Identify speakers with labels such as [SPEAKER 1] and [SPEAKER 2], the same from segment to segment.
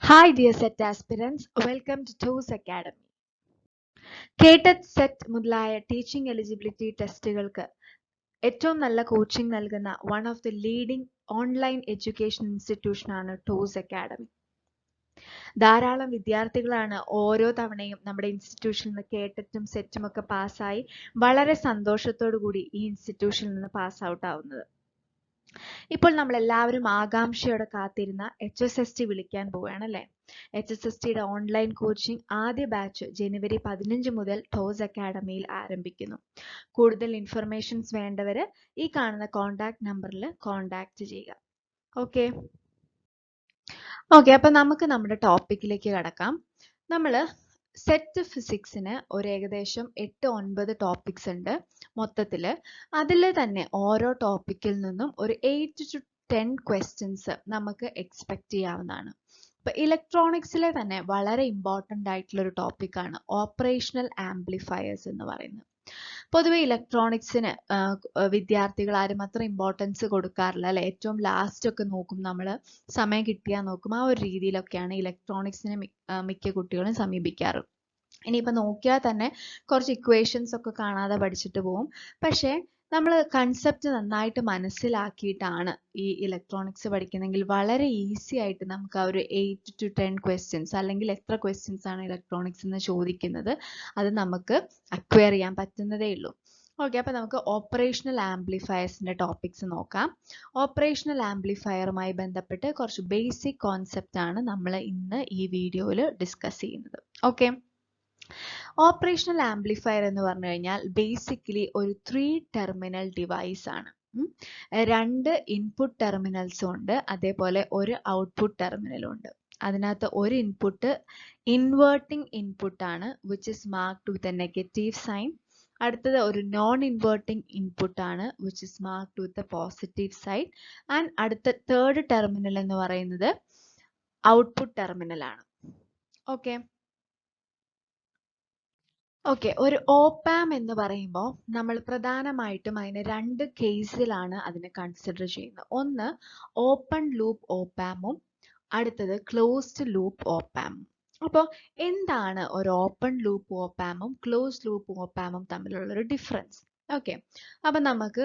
[SPEAKER 1] Hi dear set aspirants, welcome to TOES Academy. KTET SET മുതലായ teaching eligibility ടെസ്റ്റുകൾക്ക് ഏറ്റവും നല്ല കോച്ചിങ് നൽകുന്ന one of the leading online education ഇൻസ്റ്റിറ്റ്യൂഷനാണ് TOES Academy. ധാരാളം വിദ്യാർത്ഥികളാണ് ഓരോ തവണയും നമ്മുടെ ഇൻസ്റ്റിറ്റ്യൂഷനിൽ നിന്ന് കേട്ടറ്റും സെറ്റും ഒക്കെ പാസ്സായി വളരെ സന്തോഷത്തോടു കൂടി ഈ ഇൻസ്റ്റിറ്റ്യൂഷനിൽ നിന്ന് പാസ് ഔട്ട് ആവുന്നത്. ഇപ്പോൾ നമ്മൾ എല്ലാവരും ആകാംക്ഷയോടെ കാത്തിരുന്ന HSST വിളിക്കാൻ പോവുകയാണ് അല്ലേ? HSSTയുടെ ഓൺലൈൻ കോച്ചിങ് ആദ്യ ബാച്ച് ജനുവരി 15 മുതൽ ടോസ് അക്കാഡമിയിൽ ആരംഭിക്കുന്നു. കൂടുതൽ ഇൻഫർമേഷൻസ് വേണ്ടവര് ഈ കാണുന്ന കോൺടാക്ട് നമ്പറിൽ കോൺടാക്ട് ചെയ്യുക. ഓക്കെ അപ്പൊ നമുക്ക് നമ്മുടെ ടോപ്പിക്കിലേക്ക് കടക്കാം. നമ്മള് സെറ്റ് ഫിസിക്സിന് ഒരു ഏകദേശം 8-9 ടോപ്പിക്സ് ഉണ്ട് മൊത്തത്തില്. അതിൽ തന്നെ ഓരോ ടോപ്പിക്കിൽ നിന്നും ഒരു 8 to 10 ക്വസ്റ്റ്യൻസ് നമുക്ക് എക്സ്പെക്ട് ചെയ്യാവുന്നതാണ്. ഇപ്പൊ ഇലക്ട്രോണിക്സിലെ തന്നെ വളരെ ഇമ്പോർട്ടൻ്റ് ആയിട്ടുള്ള ഒരു ടോപ്പിക്കാണ് ഓപ്പറേഷണൽ ആംപ്ലിഫയേഴ്സ് എന്ന് പറയുന്നത്. പൊതുവെ ഇലക്ട്രോണിക്സിന് വിദ്യാർത്ഥികൾ ആരും അത്ര ഇമ്പോർട്ടൻസ് കൊടുക്കാറില്ല അല്ലെ. ഏറ്റവും ലാസ്റ്റ് ഒക്കെ നോക്കും, നമ്മൾ സമയം കിട്ടിയാൽ നോക്കും. ആ ഒരു രീതിയിലൊക്കെയാണ് ഇലക്ട്രോണിക്സിനെ മിക്ക കുട്ടികളും സമീപിക്കാറ്. ഇനിയിപ്പോൾ നോക്കിയാൽ തന്നെ കുറച്ച് ഇക്വേഷൻസ് ഒക്കെ കാണാതെ പഠിച്ചിട്ട് പോകും. പക്ഷേ നമ്മൾ കൺസെപ്റ്റ് നന്നായിട്ട് മനസ്സിലാക്കിയിട്ടാണ് ഈ ഇലക്ട്രോണിക്സ് പഠിക്കുന്നെങ്കിൽ വളരെ ഈസി ആയിട്ട് നമുക്ക് ആ ഒരു 8 to 10 ക്വസ്റ്റ്യൻസ്, അല്ലെങ്കിൽ എത്ര ക്വസ്റ്റ്യൻസ് ആണ് ഇലക്ട്രോണിക്സ് എന്ന് ചോദിക്കുന്നത്, അത് നമുക്ക് അക്വയർ ചെയ്യാൻ പറ്റുന്നതേ ഉള്ളൂ. ഓക്കെ, അപ്പോൾ നമുക്ക് ഓപ്പറേഷണൽ ആംപ്ലിഫയേഴ്സിൻ്റെ ടോപ്പിക്സ് നോക്കാം. ഓപ്പറേഷണൽ ആംപ്ലിഫയറുമായി ബന്ധപ്പെട്ട് കുറച്ച് ബേസിക് കോൺസെപ്റ്റ് ആണ് നമ്മൾ ഇന്ന് ഈ വീഡിയോയിൽ ഡിസ്കസ് ചെയ്യുന്നത്. ഓക്കെ, ഓപ്പറേഷണൽ ആംപ്ലിഫയർ എന്ന് പറഞ്ഞു കഴിഞ്ഞാൽ ബേസിക്കലി ഒരു 3 ടെർമിനൽ ഡിവൈസ് ആണ്. 2 ഇൻപുട്ട് ടെർമിനൽസും ഉണ്ട്, അതേപോലെ ഒരു ഔട്ട്പുട്ട് ടെർമിനലും ഉണ്ട്. അതിനകത്ത് ഒരു ഇൻപുട്ട് ഇൻവേർട്ടിംഗ് ഇൻപുട്ട് ആണ്, which is marked with a negative sign. അടുത്തത് ഒരു നോൺ ഇൻവേർട്ടിംഗ് ഇൻപുട്ട് ആണ്, which is marked with a positive sign. And അടുത്ത തേർഡ് ടെർമിനൽ എന്ന് പറയുന്നത് ഔട്ട്പുട്ട് ടെർമിനൽ ആണ്. ഓക്കെ, ഒരു ഓപ്പാം എന്ന് പറയുമ്പോൾ നമ്മൾ പ്രധാനമായിട്ടും അതിനെ 2 കേസിലാണ് അതിനെ കൺസിഡർ ചെയ്യുന്നത്. ഒന്ന് ഓപ്പൺ ലൂപ്പ് ഓപ്പാമും അടുത്തത് ക്ലോസ്ഡ് ലൂപ്പ് ഓപ്പാമും. അപ്പോൾ എന്താണ് ഒരു ഓപ്പൺ ലൂപ്പ് ഓപ്പാമും ക്ലോസ്ഡ് ലൂപ്പ് ഓപ്പാമും തമ്മിലുള്ള ഒരു ഡിഫറൻസ്? ഓക്കെ, അപ്പൊ നമുക്ക്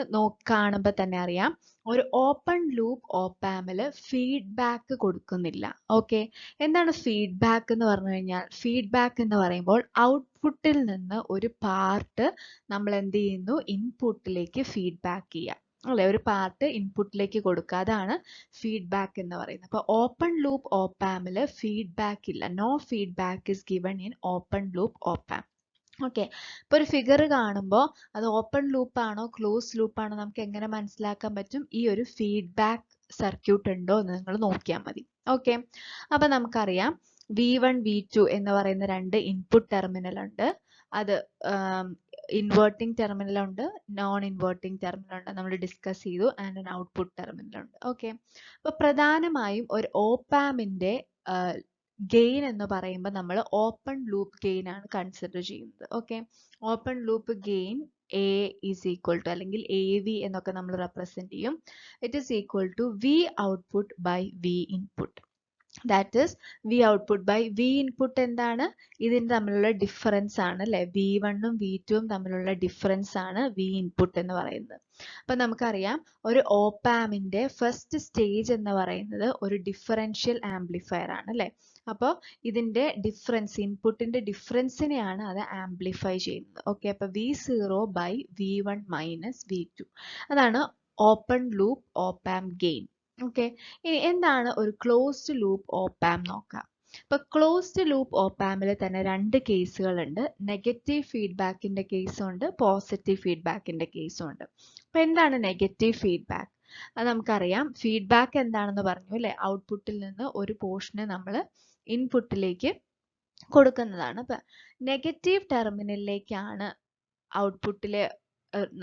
[SPEAKER 1] കാണുമ്പോൾ തന്നെ അറിയാം, ഒരു ഓപ്പൺ ലൂപ്പ് ഓപ്പാമിൽ ഫീഡ്ബാക്ക് കൊടുക്കുന്നില്ല. ഓക്കെ, എന്താണ് ഫീഡ്ബാക്ക് എന്ന് പറഞ്ഞു കഴിഞ്ഞാൽ, ഫീഡ്ബാക്ക് എന്ന് പറയുമ്പോൾ ഔട്ട്പുട്ടിൽ നിന്ന് ഒരു പാർട്ട് നമ്മൾ എന്ത് ചെയ്യുന്നു, ഇൻപുട്ടിലേക്ക് ഫീഡ്ബാക്ക് ചെയ്യുക അല്ലെ, ഒരു പാർട്ട് ഇൻപുട്ടിലേക്ക് കൊടുക്കുക. അതാണ് ഫീഡ്ബാക്ക് എന്ന് പറയുന്നത്. അപ്പോൾ ഓപ്പൺ ലൂപ്പ് ഓപ്പാമിൽ ഫീഡ്ബാക്ക് ഇല്ല. No feedback is given in open loop opamp. Okay, ഇപ്പോൾ ഒരു ഫിഗർ കാണുമ്പോൾ അത് ഓപ്പൺ ലൂപ്പ് ആണോ ക്ലോസ് ലൂപ്പ് ആണോ നമുക്ക് എങ്ങനെ മനസ്സിലാക്കാൻ പറ്റും? ഈ ഒരു ഫീഡ്ബാക്ക് സർക്യൂട്ട് ഉണ്ടോ എന്ന് നിങ്ങൾ നോക്കിയാൽ മതി. ഓക്കെ, അപ്പം നമുക്കറിയാം V1 V2 എന്ന് പറയുന്ന 2 ഇൻപുട്ട് ടെർമിനൽ ഉണ്ട്. അത് ഇൻവേർട്ടിംഗ് ടെർമിനൽ ഉണ്ട്, നോൺ ഇൻവേർട്ടിംഗ് ടെർമിനൽ ഉണ്ട്, നമ്മൾ ഡിസ്കസ് ചെയ്തു. ആൻഡ് ആൻ ഔട്ട്പുട്ട് ടെർമിനൽ ഉണ്ട്. ഓക്കെ, അപ്പോൾ പ്രധാനമായും ഒരു ഓപ്പാമിൻ്റെ ഗെയിൻ എന്ന് പറയുമ്പോൾ നമ്മൾ ഓപ്പൺ ലൂപ്പ് ഗെയിൻ ആണ് കൺസിഡർ ചെയ്യുന്നത്. Okay, open loop gain A is equal to, അല്ലെങ്കിൽ AV എന്നൊക്കെ നമ്മൾ റെപ്രസെന്റ് ചെയ്യും. It is equal to V output by V input. That is V output by V input. എന്താണ് ഇതിൻ്റെ തമ്മിലുള്ള ഡിഫറൻസ് ആണ് അല്ലെ, V1ഉം V2ഉം തമ്മിലുള്ള ഡിഫറൻസ് ആണ് V ഇൻപുട്ട് എന്ന് പറയുന്നത്. അപ്പം നമുക്കറിയാം ഒരു ഓപ്പാമിൻ്റെ ഫസ്റ്റ് സ്റ്റേജ് എന്ന് പറയുന്നത് ഒരു ഡിഫറൻഷ്യൽ ആംപ്ലിഫയർ ആണ് അല്ലെ. അപ്പോൾ ഇതിൻ്റെ ഡിഫറൻസ്, ഇൻപുട്ടിൻ്റെ ഡിഫറൻസിനെയാണ് അത് ആംപ്ലിഫൈ ചെയ്യുന്നത്. ഓക്കെ, അപ്പോൾ V0 by V1 minus V2, അതാണ് open loop op-amp gain. Okay, ഇനി എന്താണ് ഒരു ക്ലോസ്ഡ് ലൂപ്പ് ഓപ്പാം നോക്കാം. ഇപ്പൊ ക്ലോസ്ഡ് ലൂപ്പ് ഓപ്പാമിൽ തന്നെ 2 കേസുകളുണ്ട്. നെഗറ്റീവ് ഫീഡ്ബാക്കിന്റെ കേസും ഉണ്ട്, പോസിറ്റീവ് ഫീഡ്ബാക്കിന്റെ കേസും ഉണ്ട്. അപ്പൊ എന്താണ് നെഗറ്റീവ് ഫീഡ്ബാക്ക്? അത് നമുക്കറിയാം, ഫീഡ്ബാക്ക് എന്താണെന്ന് പറഞ്ഞു അല്ലെ, ഔട്ട്പുട്ടിൽ നിന്ന് ഒരു പോർഷനെ നമ്മൾ ഇൻപുട്ടിലേക്ക് കൊടുക്കുന്നതാണ്. അപ്പൊ നെഗറ്റീവ് ടെർമിനലിലേക്കാണ് ഔട്ട്പുട്ടിലെ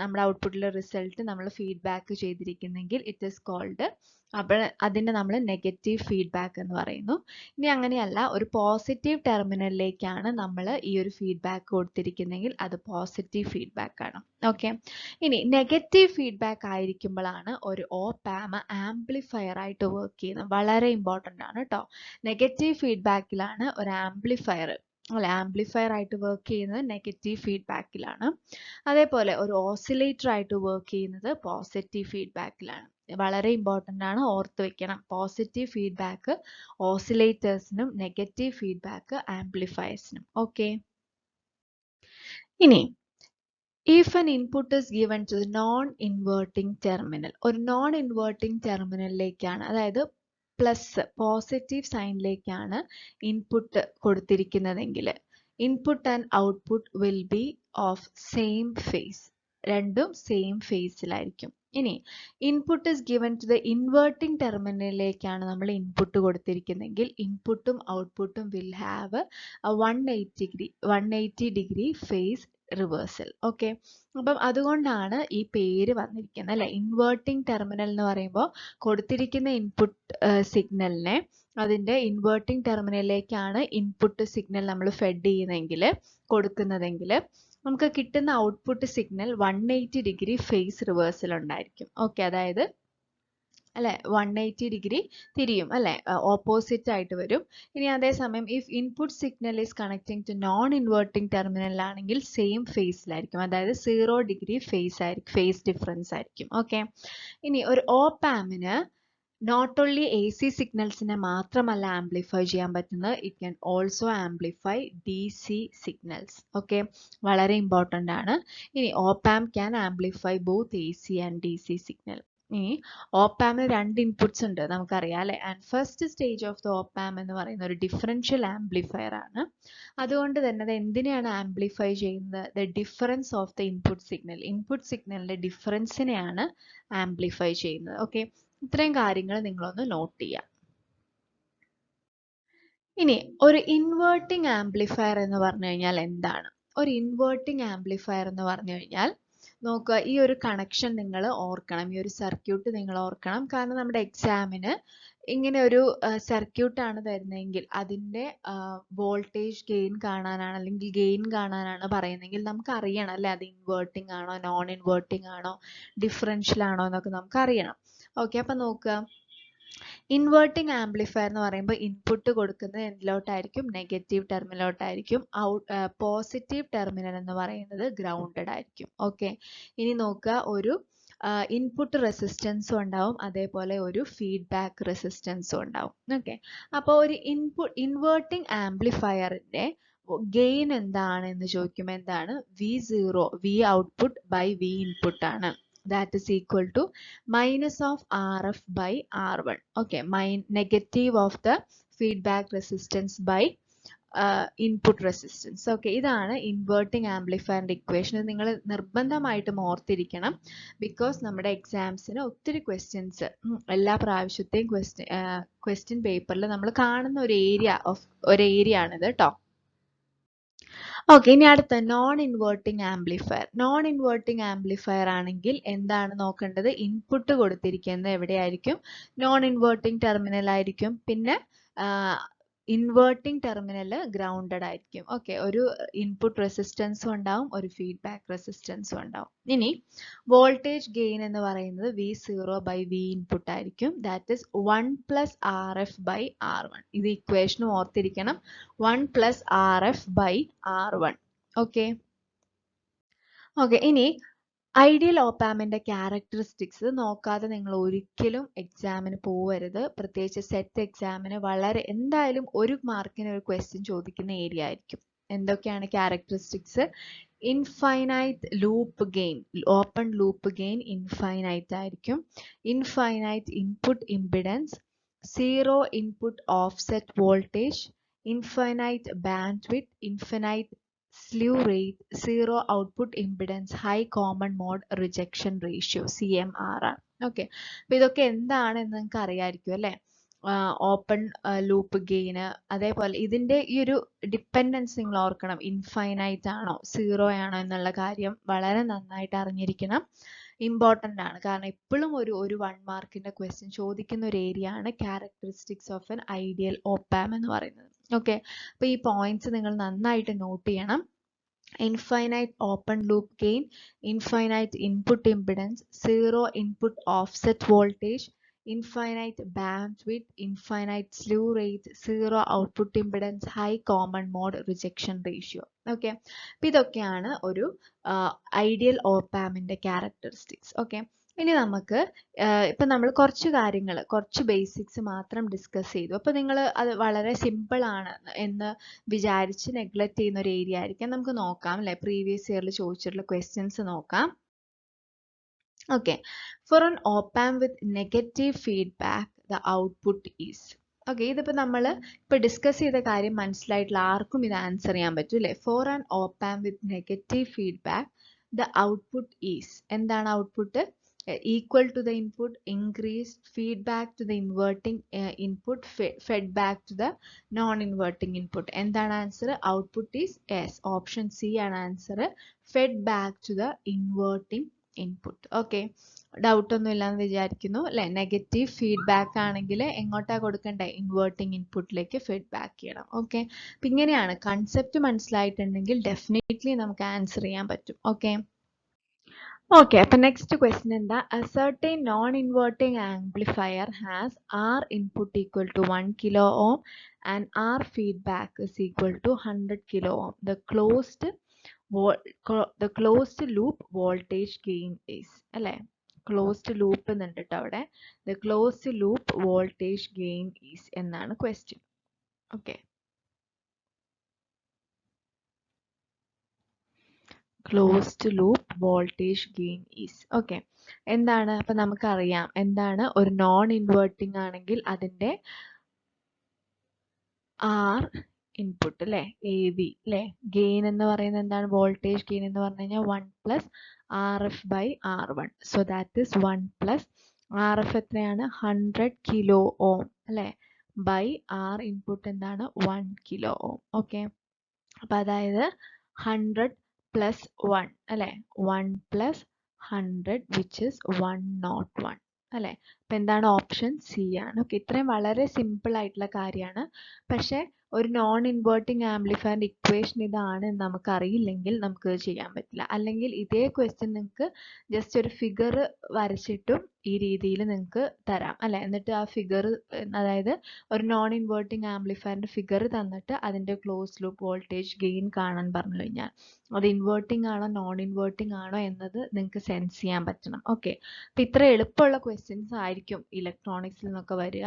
[SPEAKER 1] നമ്മുടെ ഔട്ട്പുട്ടിലെ റിസൾട്ട് നമ്മൾ ഫീഡ്ബാക്ക് ചെയ്തിരിക്കുന്നെങ്കിൽ ഇറ്റ് ഈസ് കോൾഡ്, അപ്പോൾ അതിനെ നമ്മൾ നെഗറ്റീവ് ഫീഡ്ബാക്ക് എന്ന് പറയുന്നു. ഇനി അങ്ങനെയല്ല, ഒരു പോസിറ്റീവ് ടെർമിനലിലേക്കാണ് നമ്മൾ ഈ ഒരു ഫീഡ്ബാക്ക് കൊടുത്തിരിക്കുന്നെങ്കിൽ അത് പോസിറ്റീവ് ഫീഡ്ബാക്ക് ആണ്. ഓക്കെ, ഇനി നെഗറ്റീവ് ഫീഡ്ബാക്ക് ആയിരിക്കുമ്പോഴാണ് ഒരു ഓപ്പ് ആമ്പ് ആംപ്ലിഫയർ ആയിട്ട് വർക്ക് ചെയ്യുന്നത്. വളരെ ഇമ്പോർട്ടൻ്റ് ആണ് കേട്ടോ. നെഗറ്റീവ് ഫീഡ്ബാക്കിലാണ് ഒരു ആംപ്ലിഫയർ ആംപ്ലിഫയർ ആയിട്ട് വർക്ക് ചെയ്യുന്നത് നെഗറ്റീവ് ഫീഡ്ബാക്കിലാണ്. അതേപോലെ ഒരു ഓസിലേറ്റർ ആയിട്ട് വർക്ക് ചെയ്യുന്നത് പോസിറ്റീവ് ഫീഡ്ബാക്കിലാണ്. വളരെ ഇമ്പോർട്ടൻ്റ് ആണ്, ഓർത്ത് വെക്കണം. പോസിറ്റീവ് ഫീഡ്ബാക്ക് ഓസിലേറ്റേഴ്സിനും നെഗറ്റീവ് ഫീഡ്ബാക്ക് ആംപ്ലിഫയേഴ്സിനും. ഓക്കെ, ഇനി if an input is given to the non-inverting terminal, ഒരു നോൺ ഇൻവേർട്ടിംഗ് ടെർമിനലിലേക്കാണ്, അതായത് പ്ലസ് പോസിറ്റീവ് സൈനിലേക്കാണ് ഇൻപുട്ട് കൊടുത്തിരിക്കുന്നതെങ്കിൽ input and output will be of same phase, രണ്ടും സെയിം ഫേസിലായിരിക്കും. ഇനി input is given to the inverting ടെർമിനലിലേക്കാണ് നമ്മൾ ഇൻപുട്ട് കൊടുത്തിരിക്കുന്നതെങ്കിൽ ഇൻപുട്ടും ഔട്ട്പുട്ടും will have 180 degree phase reversal. Okay, അപ്പം അതുകൊണ്ടാണ് ഈ പേര് വന്നിരിക്കുന്നത് അല്ലെ. ഇൻവേർട്ടിംഗ് ടെർമിനൽ എന്ന് പറയുമ്പോൾ കൊടുത്തിരിക്കുന്ന ഇൻപുട്ട് സിഗ്നലിനെ അതിൻ്റെ ഇൻവേർട്ടിംഗ് ടെർമിനലിലേക്കാണ് ഇൻപുട്ട് സിഗ്നൽ നമ്മൾ ഫെഡ് ചെയ്യുന്നതെങ്കിൽ കൊടുക്കുന്നതെങ്കിൽ നമുക്ക് കിട്ടുന്ന output signal 180 degree phase reversal ഉണ്ടായിരിക്കും. ഓക്കെ, അതായത് അല്ലെ 180 ഡിഗ്രി തിരിയും അല്ലെ, ഓപ്പോസിറ്റ് ആയിട്ട് വരും. ഇനി അതേസമയം if input signal is connecting to non inverting terminal ആണെങ്കിൽ സെയിം ഫേസിലായിരിക്കും, അതായത് 0 ഡിഗ്രി ഫേസ് ഡിഫറൻസ് ആയിരിക്കും. ഓക്കെ, ഇനി ഒരു ഓപ്പ് ആമ്പിന് നോട്ട് ഓൺലി AC സിഗ്നൽസിനെ മാത്രമല്ല ആംപ്ലിഫൈ ചെയ്യാൻ പറ്റുന്നത്, it can also amplify DC signals. Okay, വളരെ ഇമ്പോർട്ടൻ്റ് ആണ്. ഇനി op amp can amplify both AC and DC signal. ഇനി ഓപ്പ് ആമ്പിന് രണ്ട് ഇൻപുട്സ് ഉണ്ട് നമുക്കറിയാം അല്ലെ. And first stage of the op amp എന്ന് പറയുന്ന ഒരു ഡിഫറൻഷ്യൽ ആംപ്ലിഫയർ ആണ്. അതുകൊണ്ട് തന്നെ അത് എന്തിനെയാണ് ആംപ്ലിഫൈ ചെയ്യുന്നത്? The difference of the input signal, input സിഗ്നലിന്റെ ഡിഫറൻസിനെയാണ് ആംപ്ലിഫൈ ചെയ്യുന്നത്. ഓക്കെ, ഇത്രയും കാര്യങ്ങൾ നിങ്ങളൊന്ന് നോട്ട് ചെയ്യുക. ഇനി ഒരു ഇൻവേർട്ടിംഗ് ആംപ്ലിഫയർ എന്ന് പറഞ്ഞു കഴിഞ്ഞാൽ എന്താണ്? ഒരു ഇൻവേർട്ടിംഗ് ആംപ്ലിഫയർ എന്ന് പറഞ്ഞു കഴിഞ്ഞാൽ നോക്കുക, ഈ ഒരു കണക്ഷൻ നിങ്ങൾ ഓർക്കണം, ഈ ഒരു സർക്യൂട്ട് നിങ്ങൾ ഓർക്കണം. കാരണം നമ്മുടെ എക്സാമിന് ഇങ്ങനെ ഒരു സർക്യൂട്ടാണ് തരുന്നതെങ്കിൽ അതിൻ്റെ വോൾട്ടേജ് ഗെയിൻ കാണാനാണ് അല്ലെങ്കിൽ ഗെയിൻ കാണാനാണ് പറയുന്നതെങ്കിൽ നമുക്ക് അറിയണം അല്ലേ, അത് ഇൻവേർട്ടിംഗ് ആണോ നോൺ ഇൻവേർട്ടിംഗ് ആണോ ഡിഫറൻഷ്യൽ ആണോ എന്നൊക്കെ നമുക്ക് അറിയണം. ഓക്കെ, അപ്പം നോക്കുക, ഇൻവേർട്ടിംഗ് ആംപ്ലിഫയർ എന്ന് പറയുമ്പോൾ ഇൻപുട്ട് കൊടുക്കുന്നത് എന്തിലോട്ടായിരിക്കും? നെഗറ്റീവ് ടെർമിനലോട്ടായിരിക്കും. പോസിറ്റീവ് ടെർമിനൽ എന്ന് പറയുന്നത് ഗ്രൗണ്ടഡ് ആയിരിക്കും. ഓക്കെ, ഇനി നോക്കുക, ഒരു ഇൻപുട്ട് റെസിസ്റ്റൻസും ഉണ്ടാവും, അതേപോലെ ഒരു ഫീഡ്ബാക്ക് റെസിസ്റ്റൻസും ഉണ്ടാവും. ഓക്കെ, അപ്പോൾ ഒരു ഇൻവേർട്ടിംഗ് ആംപ്ലിഫയറിന്റെ ഗെയിൻ എന്താണ് എന്ന് ചോദിക്കുമ്പോൾ എന്താണ്? V0, V output by V input ആണ്. That is equal to minus of RF by R1. Okay, negative of the feedback resistance by input resistance. Okay, ഇതാണ് ഇൻവേർട്ടിംഗ് ആംപ്ലിഫയറിന്റെ ഇക്വേഷൻ. നിങ്ങൾ നിർബന്ധമായിട്ടും ഓർത്തിരിക്കണം. ബിക്കോസ് നമ്മുടെ എക്സാംസിന് ഒത്തിരി ക്വസ്റ്റ്യൻസ് എല്ലാ പ്രാവശ്യത്തെയും ക്വസ്റ്റ്യൻ പേപ്പറിൽ നമ്മൾ കാണുന്ന ഒരു ഏരിയ ആണിത് കേട്ടോ. ഓക്കെ, ഇനി അടുത്ത non inverting amplifier. Non inverting amplifier ആണെങ്കിൽ എന്താണ് നോക്കേണ്ടത്? ഇൻപുട്ട് കൊടുത്തിരിക്കുന്നത് എവിടെയായിരിക്കും? നോൺ ഇൻവേർട്ടിംഗ് ടെർമിനൽ ആയിരിക്കും. പിന്നെ ഇൻവേർട്ടിംഗ് ടെർമിനൽ ഗ്രൗണ്ടഡ് ആയിരിക്കും. ഓക്കെ, ഒരു ഇൻപുട്ട് റെസിസ്റ്റൻസും ഉണ്ടാവും, ഒരു ഫീഡ്ബാക്ക് റെസിസ്റ്റൻസും ഉണ്ടാവും. ഇനി വോൾട്ടേജ് ഗെയിൻ എന്ന് പറയുന്നത് V0 ബൈ V ഇൻപുട്ട് ആയിരിക്കും. That is 1 plus RF by R1. ഇത് ഇക്വേഷനും ഓർത്തിരിക്കണം, 1 plus RF by R1. Okay, ഇനി ഐഡിയൽ ഓപ്പ് ആമ്പിന്റെ ക്യാരക്ടറിസ്റ്റിക്സ് നോക്കാതെ നിങ്ങൾ ഒരിക്കലും എക്സാമിന് പോവരുത്. പ്രത്യേകിച്ച് സെറ്റ് എക്സാമിന് വളരെ എന്തായാലും ഒരു മാർക്കിന് ഒരു ക്വസ്റ്റ്യൻ ചോദിക്കുന്ന ഏരിയ ആയിരിക്കും. എന്തൊക്കെയാണ് characteristics? Infinite loop gain, open loop gain infinite ആയിരിക്കും. Infinite input impedance, 0 input offset voltage, infinite bandwidth, infinite slew rate, 0 output impedance, high common mode rejection ratio CMRR. Okay, അപ്പൊ ഇതൊക്കെ എന്താണെന്ന് നിങ്ങൾക്ക് അറിയാമായിരിക്കും അല്ലേ. ഓപ്പൺ ലൂപ്പ് ഗെയിന്, അതേപോലെ ഇതിൻ്റെ ഈ ഒരു ഡിപ്പെൻഡൻസ് നിങ്ങൾ ഓർക്കണം. ഇൻഫൈനൈറ്റ് ആണോ സീറോ ആണോ എന്നുള്ള കാര്യം വളരെ നന്നായിട്ട് അറിഞ്ഞിരിക്കണം. ഇമ്പോർട്ടൻ്റ് ആണ്. കാരണം എപ്പോഴും ഒരു 1 മാർക്കിൻ്റെ ക്വസ്റ്റ്യൻ ചോദിക്കുന്ന ഒരു ഏരിയ ആണ് characteristics of N ideal op-amp എന്ന് പറയുന്നത്. ഓക്കെ, അപ്പോൾ ഈ പോയിന്റ്സ് നിങ്ങൾ നന്നായിട്ട് നോട്ട് ചെയ്യണം. Infinite open loop gain, infinite input impedance, zero input offset voltage, infinite bandwidth, infinite slew rate, zero output impedance, high common mode rejection ratio. Okay, അപ്പോൾ ഇതൊക്കെയാണ് ഒരു ഐഡിയൽ ഓപ്പാമിൻ്റെ ക്യാരക്ടറിസ്റ്റിക്സ്. ഓക്കെ, ഇനി നമുക്ക് ഇപ്പം നമ്മൾ കുറച്ച് കാര്യങ്ങൾ, കുറച്ച് ബേസിക്സ് മാത്രം ഡിസ്കസ് ചെയ്തു. അപ്പോൾ നിങ്ങൾ അത് വളരെ സിമ്പിൾ ആണ് എന്ന് വിചാരിച്ച് നെഗ്ലക്റ്റ് ചെയ്യുന്ന ഒരു ഏരിയ ആയിരിക്കാം. നമുക്ക് നോക്കാം അല്ലേ, പ്രീവിയസ് ഇയറിൽ ചോദിച്ചിട്ടുള്ള ക്വസ്റ്റ്യൻസ് നോക്കാം. Okay, for an op-amp with negative feedback the output is. Okay, ഇതിപ്പോൾ നമ്മൾ ഇപ്പോൾ ഡിസ്കസ് ചെയ്ത കാര്യം മനസ്സിലായിട്ടുള്ള ആർക്കും ഇത് ആൻസർ ചെയ്യാൻ പറ്റും അല്ലേ. For an op-amp with negative feedback the output is. എന്താണ് output? Equal to the input, increased feedback to the inverting input, fed back to the non-inverting input. എന്താണ് answer? Output is yes, option C ആണ് answer, fed back to the inverting input. Okay, doubt ഒന്നും ഇല്ലാന്ന് വിചാരിക്കുന്നു അല്ലെ. Negative feedback ആണെങ്കിൽ എങ്ങോട്ടാ കൊടുക്കണ്ടേ? Inverting ഇൻപുട്ടിലേക്ക് ഫീഡ്ബാക്ക് ചെയ്യണം. ഓക്കെ, അപ്പം ഇങ്ങനെയാണ് കൺസെപ്റ്റ്. മനസ്സിലായിട്ടുണ്ടെങ്കിൽ ഡെഫിനറ്റ്ലി നമുക്ക് ആൻസർ ചെയ്യാൻ പറ്റും. ഓക്കെ, okay, അപ്പോൾ next question എന്താ? A certain non-inverting amplifier has R input equal to 1 kilo ohm and R feedback is equal to 100 kilo ohm. The closed loop voltage gain is അല്ലേ, closed loop എന്നുണ്ട് ട്ടോ അവിടെ. The closed loop voltage gain is എന്നാണ് question. Okay, closed loop voltage gain is. Okay, എന്താണ്? അപ്പം നമുക്കറിയാം എന്താണ് ഒരു നോൺ ഇൻവേർട്ടിംഗ് ആണെങ്കിൽ അതിൻ്റെ ആർ ഇൻപുട്ട് അല്ലേ, എ വി അല്ലേ. ഗെയിൻ എന്ന് പറയുന്നത് എന്താണ്? വോൾട്ടേജ് ഗെയിൻ എന്ന് പറഞ്ഞു കഴിഞ്ഞാൽ 1 + RF/R1. So that is 1 + RF എത്രയാണ്? 100 കിലോ ഓം അല്ലേ, ബൈ ആർ ഇൻപുട്ട് എന്താണ്? 1 കിലോ ഓം. ഓക്കെ, അപ്പം അതായത് 100 + 1 അല്ലേ, 1 + 100 which is 101 അല്ലേ. അപ്പം എന്താണ്? ഓപ്ഷൻ സി ആണ്. ഓക്കെ, ഇത്രയും വളരെ സിമ്പിൾ ആയിട്ടുള്ള കാര്യമാണ്. പക്ഷേ ഒരു നോൺ ഇൻവേർട്ടിംഗ് ആംപ്ലിഫയറിൻ്റെ ഇക്വേഷൻ ഇതാണ് എന്ന് നമുക്ക് അറിയില്ലെങ്കിൽ നമുക്ക് ചെയ്യാൻ പറ്റില്ല. അല്ലെങ്കിൽ ഇതേ ക്വസ്റ്റ്യൻ നിങ്ങൾക്ക് ജസ്റ്റ് ഒരു ഫിഗർ വരച്ചിട്ടും ഈ രീതിയിൽ നിങ്ങൾക്ക് തരാം അല്ലേ. എന്നിട്ട് ആ ഫിഗർ, അതായത് ഒരു നോൺ ഇൻവേർട്ടിംഗ് ആംപ്ലിഫയറിൻ്റെ ഫിഗർ തന്നിട്ട് അതിൻ്റെ ക്ലോസ് ലൂപ്പ് വോൾട്ടേജ് ഗെയിൻ കാണാൻ പറഞ്ഞു കഴിഞ്ഞാൽ അത് ഇൻവേർട്ടിംഗ് ആണോ നോൺ ഇൻവേർട്ടിംഗ് ആണോ എന്നത് നിങ്ങൾക്ക് സെൻസ് ചെയ്യാൻ പറ്റണം. ഓക്കെ, അപ്പം ഇത്ര എളുപ്പമുള്ള ക്വസ്റ്റ്യൻസ് ആയിരിക്കും ഇലക്ട്രോണിക്സിൽ നിന്നൊക്കെ വരിക.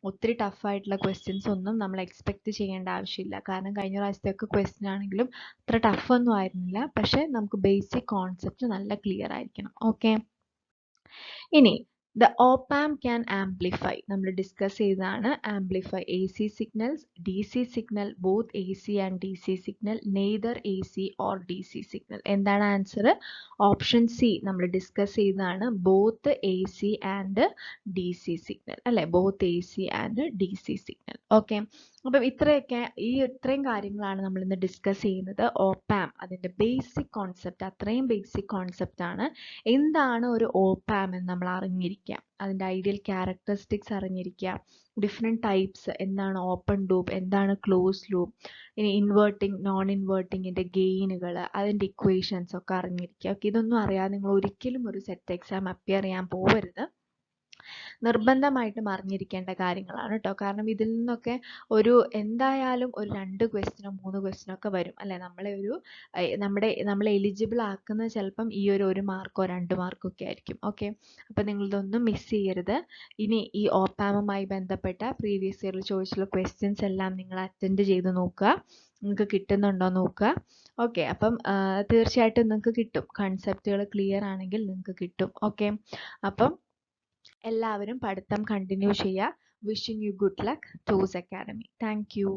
[SPEAKER 1] ഒത്തിരി ടഫായിട്ടുള്ള ക്വസ്റ്റ്യൻസ് ഒന്നും നമ്മൾ എക്സ്പെക്റ്റ് ചെയ്യേണ്ട ആവശ്യമില്ല. കാരണം കഴിഞ്ഞ പ്രാവശ്യത്തെയൊക്കെ ക്വസ്റ്റ്യൻ ആണെങ്കിലും അത്ര ടഫൊന്നും ആയിരുന്നില്ല. പക്ഷേ നമുക്ക് ബേസിക് കോൺസെപ്റ്റ് നല്ല ക്ലിയർ ആയിരിക്കണം. ഓക്കെ, ഇനി the op-amp can amplify, നമ്മൾ ഡിസ്കസ് ചെയ്തതാണ്. Amplify AC signals, DC signal, both AC and DC signal, neither AC or DC signal. എന്താണ് ആൻസർ? ഓപ്ഷൻ സി നമ്മൾ ഡിസ്കസ് ചെയ്തതാണ്, both AC and DC signal അല്ലേ, both AC and DC signal. Okay, അപ്പം ഇത്രയും കാര്യങ്ങളാണ് നമ്മൾ ഇന്ന് ഡിസ്കസ് ചെയ്യുന്നത്. ഓപ്പാം അതിൻ്റെ ബേസിക് കോൺസെപ്റ്റ്, അത്രയും ബേസിക് കോൺസെപ്റ്റ് ആണ്. എന്താണ് ഒരു ഓപ്പാം എന്ന് നമ്മൾ അറിഞ്ഞിരിക്കുക, അതിൻ്റെ ഐഡിയൽ ക്യാരക്ടറിസ്റ്റിക്സ് അറിഞ്ഞിരിക്കുക, ഡിഫറെൻറ്റ് ടൈപ്സ്, എന്താണ് ഓപ്പൺ ലൂപ്പ്, എന്താണ് ക്ലോസ് ലൂപ്പ്, ഇനി ഇൻവേർട്ടിംഗ് നോൺ ഇൻവേർട്ടിങ്ങിൻ്റെ ഗെയിനുകൾ, അതിൻ്റെ ഇക്വേഷൻസ് ഒക്കെ അറിഞ്ഞിരിക്കുക. ഓക്കെ, ഇതൊന്നും അറിയാതെ നിങ്ങൾ ഒരിക്കലും ഒരു സെറ്റ് എക്സാം അപ്പിയർ ചെയ്യാൻ പോകരുത്. നിർബന്ധമായിട്ടും അറിഞ്ഞിരിക്കേണ്ട കാര്യങ്ങളാണ് കേട്ടോ. കാരണം ഇതിൽ നിന്നൊക്കെ എന്തായാലും ഒരു 2 ക്വസ്റ്റ്യനോ 3 ക്വസ്റ്റ്യനോ ഒക്കെ വരും അല്ലേ. നമ്മളെ എലിജിബിൾ ആക്കുന്നത് ചിലപ്പം ഈ 1 മാർക്കോ 2 മാർക്കോ ഒക്കെ ആയിരിക്കും. ഓക്കെ, അപ്പം നിങ്ങളിതൊന്നും മിസ് ചെയ്യരുത്. ഇനി ഈ ഓപ്പാമുമായി ബന്ധപ്പെട്ട പ്രീവിയസ് ഇയറിൽ ചോദിച്ചിട്ടുള്ള ക്വസ്റ്റ്യൻസ് എല്ലാം നിങ്ങൾ അറ്റൻഡ് ചെയ്ത് നോക്കുക, നിങ്ങൾക്ക് കിട്ടുന്നുണ്ടോ നോക്കുക. ഓക്കെ, അപ്പം തീർച്ചയായിട്ടും നിങ്ങൾക്ക് കിട്ടും. കൺസെപ്റ്റുകൾ ക്ലിയർ ആണെങ്കിൽ നിങ്ങൾക്ക് കിട്ടും. ഓക്കെ, അപ്പം എല്ലാവരും പഠിത്തം കണ്ടിന്യൂ ചെയ്യുക. Wishing you good luck. Toss academy. Thank you.